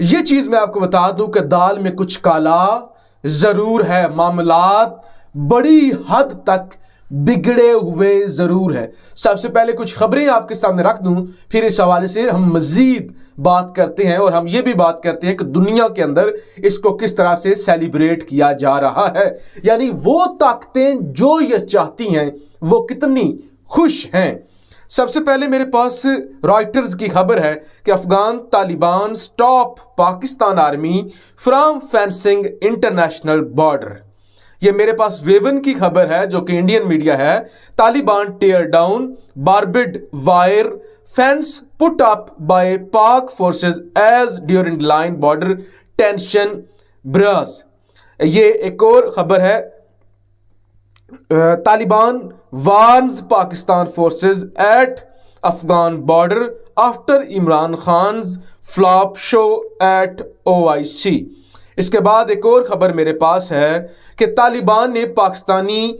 ये चीज मैं आपको बता दूं कि दाल में कुछ काला जरूर है, मामलात बड़ी हद तक बिगड़े हुए जरूर है। सबसे पहले कुछ खबरें आपके सामने रख दूं, फिर इस हवाले से हम मजीद बात करते हैं और हम ये भी बात करते हैं कि दुनिया के अंदर इसको किस तरह से सेलिब्रेट किया जा रहा है, यानी वो ताकतें जो ये चाहती हैं वो कितनी खुश हैं। सबसे पहले मेरे पास रॉयटर्स की खबर है कि Afghan Taliban stop Pakistan army from fencing international border. ये मेरे पास वेवन की खबर है जो कि इंडियन मीडिया है। Taliban tear down barbed wire fence put up by Pak forces as Durand line border tension brews. ये एक और खबर है, Taliban warns Pakistan forces at Afghan border after Imran Khan's flop show at OIC। इसके बाद एक और खबर मेरे पास है कि तालिबान ने पाकिस्तानी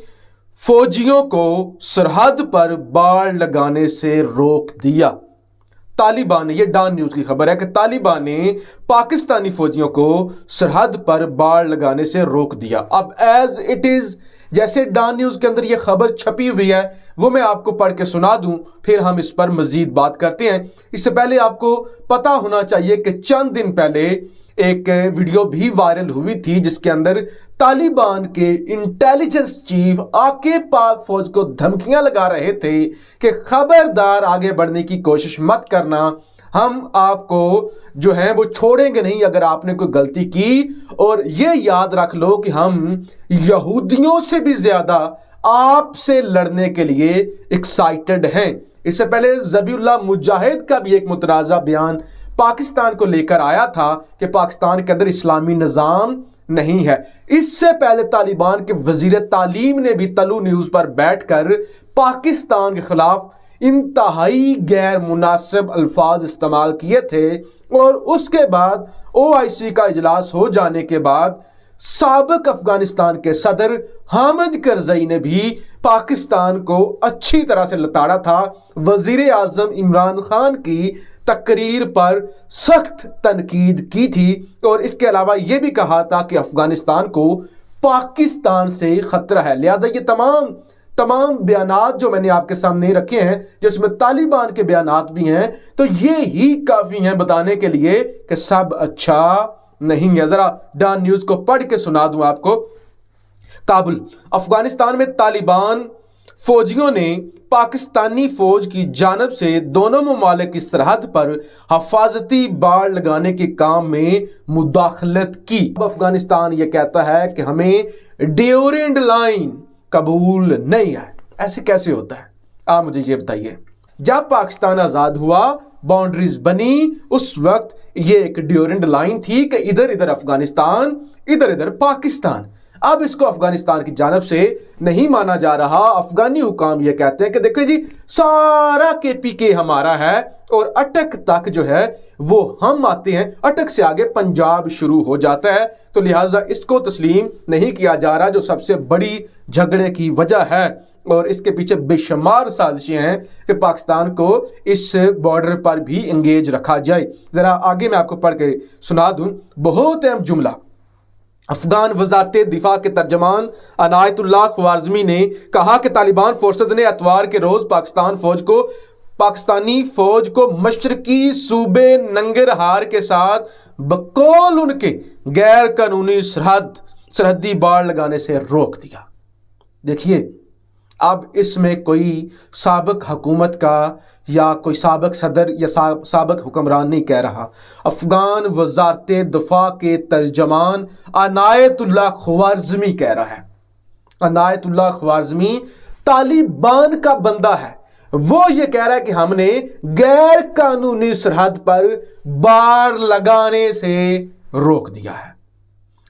फौजियों को सरहद पर बाड़ लगाने से रोक दिया। तालिबान ने, ये डॉन न्यूज की खबर है कि तालिबान ने पाकिस्तानी फौजियों को सरहद पर बाड़ लगाने से रोक दिया। अब एज इट इज, जैसे डॉन न्यूज के अंदर ये खबर छपी हुई है वो मैं आपको पढ़ के सुना दूं, फिर हम इस पर मजीद बात करते हैं। इससे पहले आपको पता होना चाहिए कि चंद दिन पहले एक वीडियो भी वायरल हुई थी जिसके अंदर तालिबान के इंटेलिजेंस चीफ आके पाक फौज को धमकियां लगा रहे थे कि खबरदार आगे बढ़ने की कोशिश मत करना, हम आपको जो है वो छोड़ेंगे नहीं अगर आपने कोई गलती की। और ये याद रख लो कि हम यहूदियों से भी ज्यादा आपसे लड़ने के लिए एक्साइटेड हैं। इससे पहले ज़बीउल्लाह मुजाहिद का भी एक मुतनाज़ा बयान पाकिस्तान को लेकर आया था कि पाकिस्तान के अंदर इस्लामी निज़ाम नहीं है। इससे पहले तालिबान के वजीर तालीम ने भी तलू न्यूज पर बैठकर पाकिस्तान के खिलाफ इंतहाई गैर मुनासिब अल्फाज इस्तेमाल किए थे। और उसके बाद OIC का इजलास हो जाने के बाद साबिक अफगानिस्तान के सदर हामिद करजई ने भी पाकिस्तान को अच्छी तरह से लताड़ा था। वजीर आजम इमरान खान की तकरीर पर सख्त तनकीद की थी और इसके अलावा यह भी कहा था कि अफगानिस्तान को पाकिस्तान से खतरा है। लिहाजा ये तमाम बयानात जो मैंने आपके सामने रखे हैं, जिसमें तालिबान के बयानात भी हैं, तो ये ही काफी हैं बताने के लिए कि सब अच्छा नहीं है। जरा डॉन न्यूज को पढ़ के सुना दूं आपको। काबुल, अफगानिस्तान में तालिबान फौजियों ने पाकिस्तानी फौज की जानब से दोनों ममालिक की सरहद पर हिफाजती बाड़ लगाने के काम में मुदाखलत की। अब अफगानिस्तान ये कहता है कि हमें ड्यूरेंट लाइन कबूल नहीं है। ऐसे कैसे होता है, आप मुझे ये बताइए। जब पाकिस्तान आजाद हुआ, बाउंड्रीज बनी, उस वक्त ये एक ड्यूरेंट लाइन थी कि इधर इधर अफगानिस्तान, इधर इधर पाकिस्तान। अब इसको अफगानिस्तान की जानब से नहीं माना जा रहा। अफगानी हुकाम ये कहते हैं कि देखो जी, सारा KPK हमारा है और अटक तक जो है वो हम आते हैं, अटक से आगे पंजाब शुरू हो जाता है। तो लिहाजा इसको तस्लीम नहीं किया जा रहा, जो सबसे बड़ी झगड़े की वजह है। और इसके पीछे बेशुमार साजिशें हैं कि पाकिस्तान को इस बॉर्डर पर भी एंगेज रखा जाए। जरा आगे मैं आपको पढ़ के सुना दूं, बहुत अहम जुमला। अफगान वजारत दिफा के तर्जमान अनायतुल्लाह ख्वारिज़मी ने कहा कि तालिबान फोर्सेज ने इतवार के रोज पाकिस्तानी फौज को मशरकी सूबे नंगरहार के साथ बकौल उनके गैर कानूनी सरहदी बाड़ लगाने से रोक दिया। देखिए, अब इसमें कोई साबिक हुकूमत का या कोई साबिक सदर या साबिक हुक्मरान नहीं कह रहा। अफगान वजारत दफा के तर्जमान अनायतुल्लाह ख्वारिज़मी कह रहा है। अनायतुल्लाह ख्वारिज़मी तालिबान का बंदा है। वो ये कह रहा है कि हमने गैर कानूनी सरहद पर बाड़ लगाने से रोक दिया है।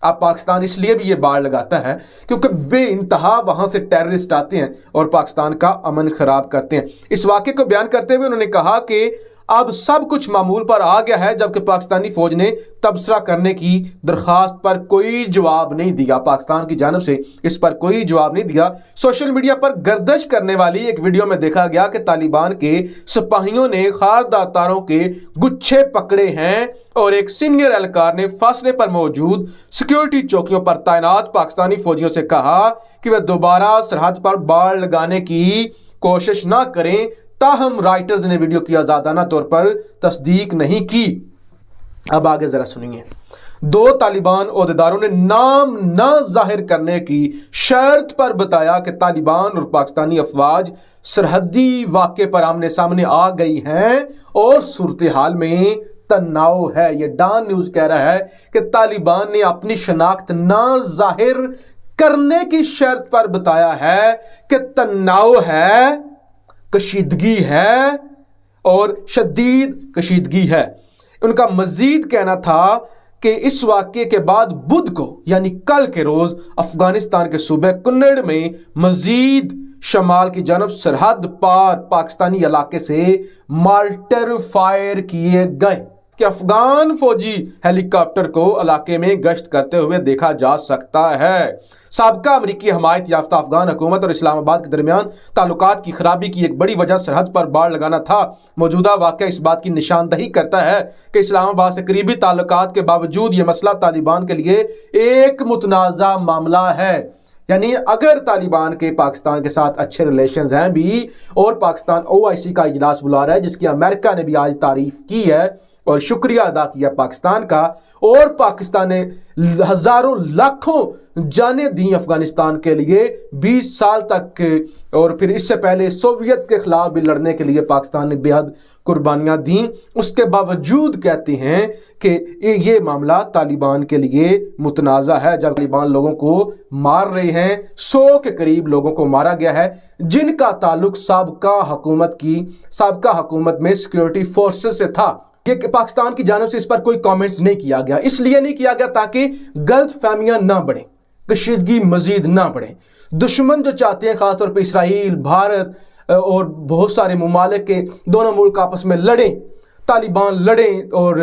अब पाकिस्तान इसलिए भी ये बाड़ लगाता है क्योंकि बेइंतहा वहां से टेररिस्ट आते हैं और पाकिस्तान का अमन खराब करते हैं। इस वाक़े को बयान करते हुए उन्होंने कहा कि अब सब कुछ मामूल पर आ गया है, जबकि पाकिस्तानी फौज ने तबसरा करने की दरखास्त पर कोई जवाब नहीं दिया। पाकिस्तान की जानब से इस पर कोई जवाब नहीं दिया। सोशल मीडिया पर गर्दिश करने वाली एक वीडियो में देखा गया कि तालिबान के सिपाहियों ने खारदार तारों के गुच्छे पकड़े हैं और एक सीनियर एहलकार ने फासले पर मौजूद सिक्योरिटी चौकियों पर तैनात पाकिस्तानी फौजियों से कहा कि वे दोबारा सरहद पर बाड़ लगाने की कोशिश ना करें। ताहम राइटर्स ने वीडियो की आजादाना तौर पर तस्दीक नहीं की। अब आगे जरा सुनिए। 2 तालिबान ओहदेदारों ने नाम न जाहिर करने की शर्त पर बताया कि तालिबान और पाकिस्तानी अफवाज सरहदी वाक़े पर आमने सामने आ गई हैं और सूरत हाल में तनाव है। यह डॉन न्यूज कह रहा है कि तालिबान ने अपनी शनाख्त न जाहिर करने की शर्त पर बताया है कि तनाव है, कशीदगी है और शदीद कशीदगी है। उनका मजीद कहना था कि इस वाक़े के बाद बुध को यानी कल के रोज अफगानिस्तान के सूबे कुन्नड़ में मजीद शमाल की जानब सरहद पार पाकिस्तानी इलाके से मार्टर फायर किए गए कि अफगान फौजी हेलीकॉप्टर को इलाके में गश्त करते हुए देखा जा सकता है। साबका अमरीकी हमायत याफ्ता अफगान हुकूमत और इस्लामाबाद के दरमियान ताल्लुकात की खराबी की एक बड़ी वजह सरहद पर बाड़ लगाना था। मौजूदा वाक़या इस बात की निशानदही करता है कि इस्लामाबाद से करीबी ताल्लुकात के बावजूद यह मसला तालिबान के लिए एक मुतनाज़ा मामला है। यानी अगर तालिबान के पाकिस्तान के साथ अच्छे रिलेशंस हैं भी और पाकिस्तान OIC का इजलास बुला रहा है जिसकी अमेरिका ने भी आज तारीफ की है और शुक्रिया अदा किया पाकिस्तान का, और पाकिस्तान ने हजारों लाखों जानें दी अफगानिस्तान के लिए 20 साल तक, और फिर इससे पहले सोवियत के खिलाफ भी लड़ने के लिए पाकिस्तान ने बेहद कुर्बानियां दी। उसके बावजूद कहते हैं कि ये मामला तालिबान के लिए मुतनाज़ा है। जब तालिबान लोगों को मार रहे हैं, 100 के करीब लोगों को मारा गया है जिनका ताल्लुक साबका हुकूमत में सिक्योरिटी फोर्सेस से था। ये पाकिस्तान की जानिब से इस पर कोई कमेंट नहीं किया गया, इसलिए नहीं किया गया ताकि गलत फहमियां ना बढ़े, कशीदगी मजीद ना बढ़े। दुश्मन जो चाहते हैं खासतौर पर इसराइल, भारत और बहुत सारे मुमालिक के दोनों मुल्क आपस में लड़ें, तालिबान लड़ें और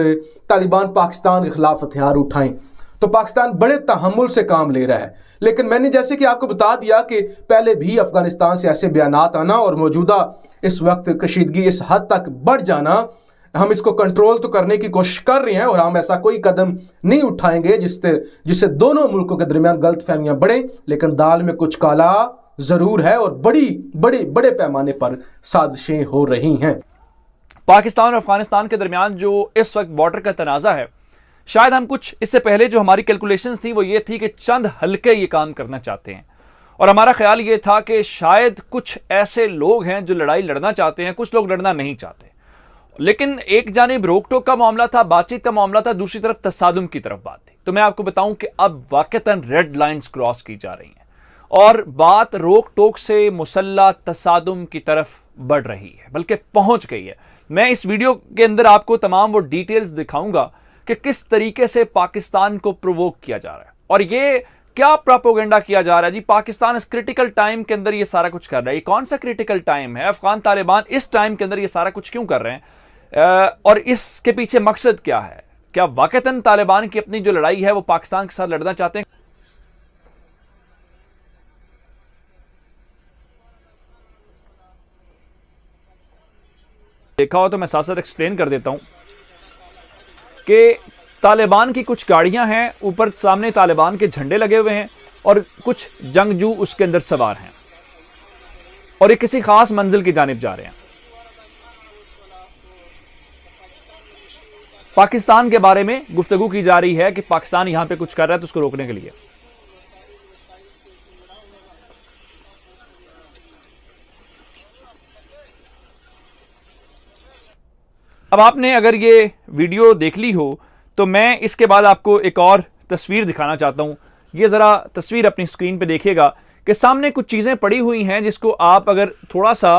तालिबान पाकिस्तान के खिलाफ हथियार उठाएं, तो पाकिस्तान बड़े तहम्मुल से काम ले रहा है। लेकिन मैंने जैसे कि आपको बता दिया कि पहले भी अफगानिस्तान से ऐसे बयानात आना और मौजूदा इस वक्त कशीदगी इस हद तक बढ़ जाना, हम इसको कंट्रोल तो करने की कोशिश कर रहे हैं और हम ऐसा कोई कदम नहीं उठाएंगे जिससे दोनों मुल्कों के दरमियान गलत फहमियां बढ़े। लेकिन दाल में कुछ काला जरूर है और बड़े पैमाने पर साजिशें हो रही हैं। पाकिस्तान और अफगानिस्तान के दरमियान जो इस वक्त बॉर्डर का तनाज़ा है, शायद हम कुछ इससे पहले जो हमारी कैलकुलेशंस थी वो ये थी कि चंद हल्के ये काम करना चाहते हैं, और हमारा ख्याल ये था कि शायद कुछ ऐसे लोग हैं जो लड़ाई लड़ना चाहते हैं, कुछ लोग लड़ना नहीं चाहते। लेकिन एक जानिब रोक टोक का मामला था, बातचीत का मामला था, दूसरी तरफ तसादुम की तरफ बात थी। तो मैं आपको बताऊं कि अब वाकईतन रेड लाइंस क्रॉस की जा रही हैं और बात रोक टोक से मुसल्ला तसादुम की तरफ बढ़ रही है, बल्कि पहुंच गई है। मैं इस वीडियो के अंदर आपको तमाम वो डिटेल्स दिखाऊंगा कि किस तरीके से पाकिस्तान को प्रोवोक किया जा रहा है और ये क्या प्रोपेगेंडा किया जा रहा है। जी, पाकिस्तान इस क्रिटिकल टाइम के अंदर ये सारा कुछ कर रहा है। ये कौन सा क्रिटिकल टाइम है? अफगान तालिबान इस टाइम के अंदर ये सारा कुछ क्यों कर रहे हैं और इसके पीछे मकसद क्या है? क्या वाकईतन तालिबान की अपनी जो लड़ाई है वो पाकिस्तान के साथ लड़ना चाहते हैं? देखा हो तो मैं साथ साथ एक्सप्लेन कर देता हूं कि तालिबान की कुछ गाड़ियां हैं, ऊपर सामने तालिबान के झंडे लगे हुए हैं और कुछ जंगजू उसके अंदर सवार हैं और ये किसी खास मंजिल की जानिब जा रहे हैं। पाकिस्तान के बारे में गुफ्तगू की जा रही है कि पाकिस्तान यहां पे कुछ कर रहा है तो उसको रोकने के लिए। अब आपने अगर ये वीडियो देख ली हो तो मैं इसके बाद आपको एक और तस्वीर दिखाना चाहता हूं। ये जरा तस्वीर अपनी स्क्रीन पे देखिएगा कि सामने कुछ चीजें पड़ी हुई हैं जिसको आप अगर थोड़ा सा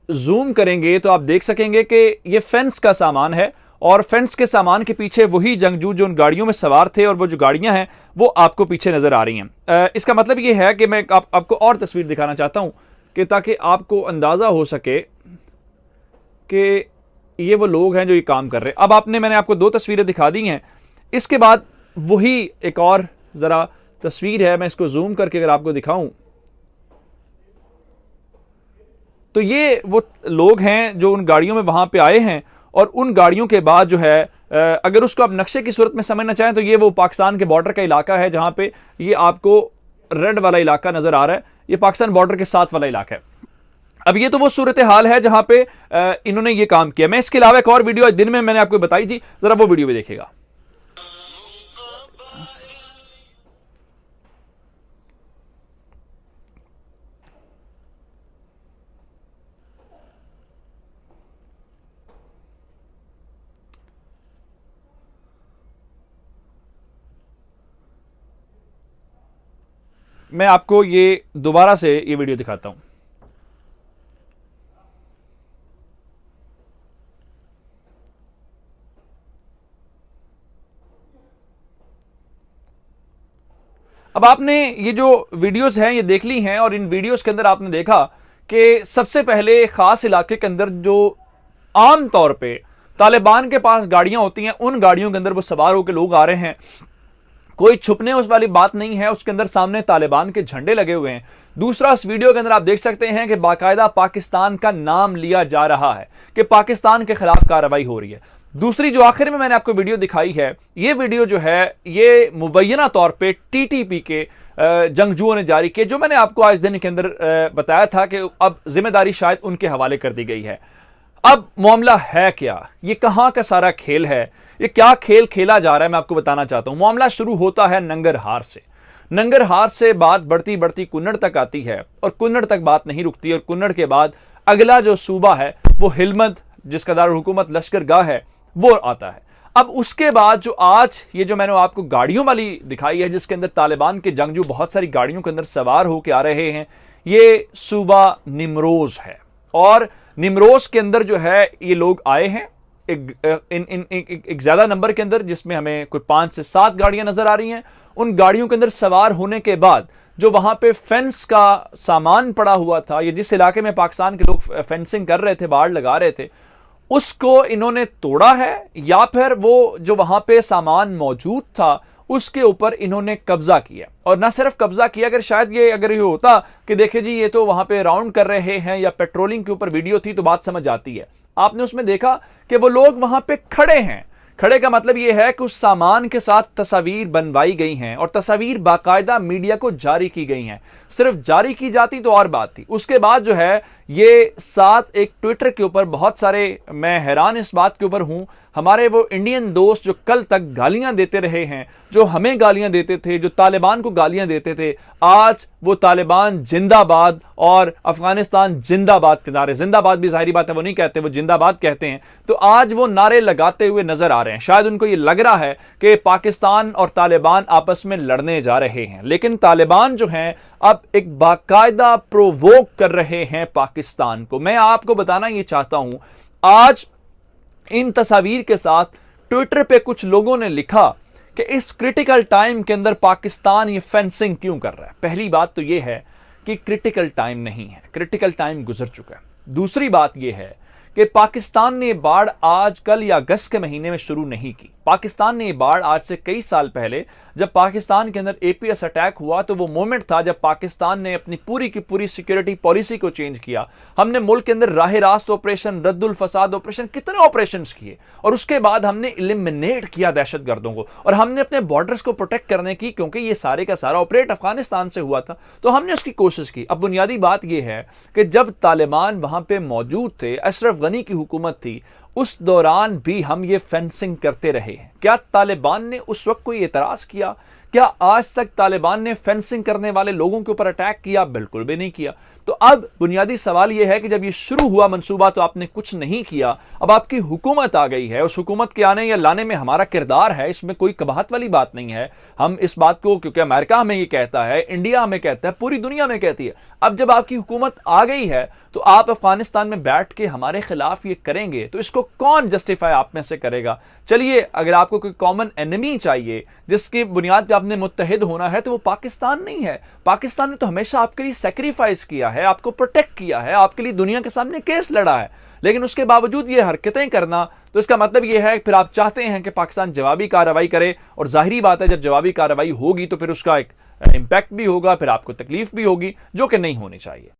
जूम करेंगे तो आप देख सकेंगे कि ये फेंस का सामान है और फेंस के सामान के पीछे वही जंगजू जो उन गाड़ियों में सवार थे और वो जो गाड़ियां हैं वो आपको पीछे नजर आ रही हैं। इसका मतलब ये है कि मैं आपको और तस्वीर दिखाना चाहता हूं कि ताकि आपको अंदाजा हो सके कि ये वो लोग हैं जो ये काम कर रहे हैं। अब मैंने आपको 2 तस्वीरें दिखा दी हैं, इसके बाद वही एक और ज़रा तस्वीर है, मैं इसको जूम करके अगर आपको दिखाऊं तो ये वो लोग हैं जो उन गाड़ियों में वहां पे आए हैं, और उन गाड़ियों के बाद जो है अगर उसको आप नक्शे की सूरत में समझना चाहें तो ये वो पाकिस्तान के बॉर्डर का इलाका है, जहां पे ये आपको रेड वाला इलाका नजर आ रहा है, ये पाकिस्तान बॉर्डर के साथ वाला इलाका है। अब ये तो वो सूरत हाल है जहां पे इन्होंने ये काम किया। मैं इसके अलावा एक और वीडियो दिन में मैंने आपको बताई थी, जरा वो वीडियो भी देखिएगा। मैं आपको ये दोबारा से ये वीडियो दिखाता हूं। अब आपने ये जो वीडियोस हैं ये देख ली हैं, और इन वीडियोस के अंदर आपने देखा कि सबसे पहले खास इलाके के अंदर जो आम तौर पे तालिबान के पास गाड़ियां होती हैं, उन गाड़ियों के अंदर वो सवार होकर लोग आ रहे हैं। कोई छुपने उस वाली बात नहीं है, उसके अंदर सामने तालिबान के झंडे लगे हुए हैं। दूसरा, उस वीडियो के अंदर आप देख सकते हैं कि बाकायदा पाकिस्तान का नाम लिया जा रहा है कि पाकिस्तान के खिलाफ कार्रवाई हो रही है। दूसरी जो आखिर में मैंने आपको वीडियो दिखाई है, ये वीडियो जो है ये मुबैना तौर पे टीटीपी के जंगजुओं ने जारी किए, जो मैंने आपको आज दिन के अंदर बताया था कि अब जिम्मेदारी शायद उनके हवाले कर दी गई है। अब मामला है क्या, ये कहां का सारा खेल है, ये क्या खेल खेला जा रहा है, मैं आपको बताना चाहता हूं। मामला शुरू होता है नंगरहार से। नंगरहार से बात बढ़ती बढ़ती कुन्नड़ तक आती है, और कुन्नड़ तक बात नहीं रुकती, और कुन्नड़ के बाद अगला जो सूबा है वो हिलमत, जिसका दारुल हुकूमत लश्करगाह है, वो आता है। अब उसके बाद जो आज ये जो मैंने आपको गाड़ियों वाली दिखाई है, जिसके अंदर तालिबान के जंगजू बहुत सारी गाड़ियों के अंदर सवार होकर आ रहे हैं, ये सूबा निमरोज है। और निमरोज के अंदर जो है ये लोग आए हैं एक ज्यादा नंबर के अंदर, जिसमें हमें कोई 5 से 7 गाड़ियां नजर आ रही हैं। उन गाड़ियों के अंदर सवार होने के बाद जो वहां पे फेंस का सामान पड़ा हुआ था, ये जिस इलाके में पाकिस्तान के लोग फेंसिंग कर रहे थे, बाड़ लगा रहे थे, उसको इन्होंने तोड़ा है, या फिर वो जो वहां पे सामान मौजूद था उसके ऊपर इन्होंने कब्जा किया। और ना सिर्फ कब्जा किया, अगर ये होता कि देखे जी ये तो वहां पे राउंड कर रहे हैं या पेट्रोलिंग के ऊपर वीडियो थी तो बात समझ आती है। आपने उसमें देखा कि वो लोग वहां पे खड़े हैं। खड़े का मतलब यह है कि उस सामान के साथ तस्वीर बनवाई गई हैं, और तस्वीर बाकायदा मीडिया को जारी की गई हैं। सिर्फ जारी की जाती तो और बात थी। उसके बाद जो है ये साथ एक ट्विटर के ऊपर बहुत सारे, मैं हैरान इस बात के ऊपर हूं, हमारे वो इंडियन दोस्त जो कल तक गालियां देते रहे हैं, जो हमें गालियां देते थे, जो तालिबान को गालियां देते थे, आज वो तालिबान जिंदाबाद और अफगानिस्तान जिंदाबाद के नारे, जिंदाबाद भी जाहिर बात है वो नहीं कहते, वो जिंदाबाद कहते हैं, तो आज वो नारे लगाते हुए नजर आ रहे हैं। शायद उनको ये लग रहा है कि पाकिस्तान और तालिबान आपस में लड़ने जा रहे हैं, लेकिन तालिबान जो हैं अब एक बाकायदा प्रोवोक कर रहे हैं पाकिस्तान को। मैं आपको बताना ये चाहता हूं, आज इन तस्वीर के साथ ट्विटर पे कुछ लोगों ने लिखा कि इस क्रिटिकल टाइम के अंदर पाकिस्तान ये फेंसिंग क्यों कर रहा है। पहली बात तो ये है कि क्रिटिकल टाइम नहीं है, क्रिटिकल टाइम गुजर चुका है। दूसरी बात यह है कि पाकिस्तान ने बाढ़ आज कल या अगस्त के महीने में शुरू नहीं की। पाकिस्तान ने बाढ़ आज से कई साल पहले, जब पाकिस्तान के अंदर एपीएस अटैक हुआ, तो वो मोमेंट था जब पाकिस्तान ने अपनी पूरी की पूरी सिक्योरिटी पॉलिसी को चेंज किया। हमने मुल्क के अंदर राह रास्त ऑपरेशन, रद्दुल फसाद ऑपरेशन, कितने ऑपरेशंस किए, और उसके बाद हमने इलिमिनेट किया दहशतगर्दों को, और हमने अपने बॉर्डर्स को प्रोटेक्ट करने की, क्योंकि ये सारे का सारा ऑपरेट अफगानिस्तान से हुआ था, तो हमने उसकी कोशिश की। अब बुनियादी बात यह है कि जब तालिबान वहां पर मौजूद थे, अशरफ गनी की हुकूमत थी, उस दौरान भी हम ये फेंसिंग करते रहे हैं। क्या तालिबान ने उस वक्त कोई एतराज किया? क्या आज तक तालिबान ने फेंसिंग करने वाले लोगों के ऊपर अटैक किया? बिल्कुल भी नहीं किया। तो अब बुनियादी सवाल यह है कि जब ये शुरू हुआ मंसूबा तो आपने कुछ नहीं किया, अब आपकी हुकूमत आ गई है, उस हुकूमत के आने या लाने में हमारा किरदार है, इसमें कोई कबाहत वाली बात नहीं है। हम इस बात को, क्योंकि अमेरिका हमें ये कहता है, इंडिया हमें कहता है, पूरी दुनिया में कहती है, अब जब आपकी हुकूमत आ गई है तो आप अफगानिस्तान में बैठ के हमारे खिलाफ ये करेंगे, तो इसको कौन जस्टिफाई आप में से करेगा? चलिए, अगर आपको आपको कोई कॉमन एनिमी चाहिए जिसकी बुनियाद पे आपने मुत्तहिद होना है, तो वो पाकिस्तान नहीं है। पाकिस्तान ने तो हमेशा आपके लिए सेक्रीफाइस किया है, आपको प्रोटेक्ट किया है, आपके लिए दुनिया के सामने केस लड़ा है, लेकिन उसके बावजूद ये हरकतें करना, तो इसका मतलब ये है फिर आप चाहते हैं कि पाकिस्तान जवाबी कार्रवाई करे, और जाहिरी बात है जब जवाबी कार्रवाई होगी तो फिर उसका एक इंपैक्ट भी होगा, फिर आपको तकलीफ भी होगी, जो कि नहीं होनी चाहिए।